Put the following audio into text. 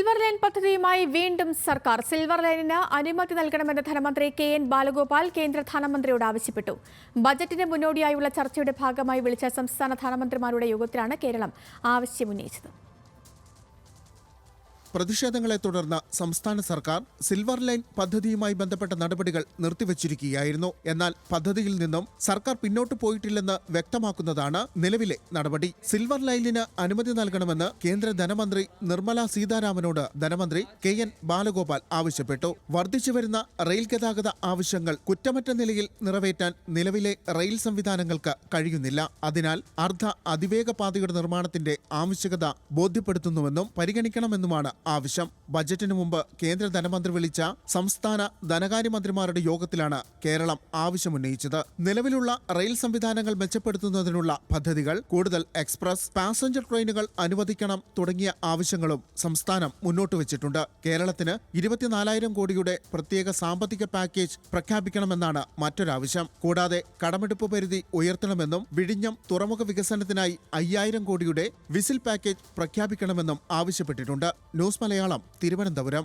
Silver line പദ്ധതിയുമായി വീണ്ടും സർക്കാർ. സിൽവർ ലൈനിന് അനുമതി നൽകണമെന്ന് ധനമന്ത്രി കെ.എൻ. ബാലഗോപാൽ കേന്ദ്ര ധനമന്ത്രിയോട് ആവശ്യപ്പെട്ടു. ബജറ്റിന് മുന്നോടിയായുള്ള ചർച്ചയുടെ ഭാഗമായി വിളിച്ച സംസ്ഥാന ധനമന്ത്രിമാരുടെ യോഗത്തിലാണ് കേരളം ആവശ്യമുന്നയിച്ചത്. പ്രതിഷേധങ്ങളെ തുടർന്ന് സംസ്ഥാന സർക്കാർ സിൽവർ ലൈൻ പദ്ധതിയുമായി ബന്ധപ്പെട്ട നടപടികൾ നിർത്തിവച്ചിരിക്കുകയായിരുന്നു. എന്നാൽ പദ്ധതിയിൽ നിന്നും സർക്കാർ പിന്നോട്ട് പോയിട്ടില്ലെന്ന് വ്യക്തമാക്കുന്നതാണ് നിലവിലെ നടപടി. സിൽവർ ലൈനിന് അനുമതി നൽകണമെന്ന് കേന്ദ്ര ധനമന്ത്രി നിർമ്മല സീതാരാമനോട് ധനമന്ത്രി കെ.എൻ. ബാലഗോപാൽ ആവശ്യപ്പെട്ടു. വർദ്ധിച്ചുവരുന്ന റെയിൽ ഗതാഗത ആവശ്യങ്ങൾ കുറ്റമറ്റ നിലയിൽ നിറവേറ്റാൻ നിലവിലെ റെയിൽ സംവിധാനങ്ങൾക്ക് കഴിയുന്നില്ല. അതിനാൽ അതിവേഗ പാതയുടെ നിർമ്മാണത്തിന്റെ ആവശ്യകത ബോധ്യപ്പെടുത്തുന്നുവെന്നും പരിഗണിക്കണമെന്നുമാണ് ആവശ്യം. ബജറ്റിന് മുമ്പ് കേന്ദ്ര ധനമന്ത്രി വിളിച്ച സംസ്ഥാന ധനകാര്യമന്ത്രിമാരുടെ യോഗത്തിലാണ് കേരളം ആവശ്യമുന്നയിച്ചത്. നിലവിലുള്ള റെയിൽ സംവിധാനങ്ങൾ മെച്ചപ്പെടുത്തുന്നതിനുള്ള പദ്ധതികൾ, കൂടുതൽ എക്സ്പ്രസ്, പാസഞ്ചർ ട്രെയിനുകൾ അനുവദിക്കണം തുടങ്ങിയ ആവശ്യങ്ങളും സംസ്ഥാനം മുന്നോട്ട് വെച്ചിട്ടുണ്ട്. കേരളത്തിന് 24,000 കോടിയുടെ പ്രത്യേക സാമ്പത്തിക പാക്കേജ് പ്രഖ്യാപിക്കണമെന്നാണ് മറ്റൊരാവശ്യം. കൂടാതെ കടമെടുപ്പ് പരിധി ഉയർത്തണമെന്നും വിഴിഞ്ഞം തുറമുഖ വികസനത്തിനായി 5,000 കോടിയുടെ വിസിൽ പാക്കേജ് പ്രഖ്യാപിക്കണമെന്നും ആവശ്യപ്പെട്ടിട്ടുണ്ട്. ന്യൂസ് മലയാളം, തിരുവനന്തപുരം.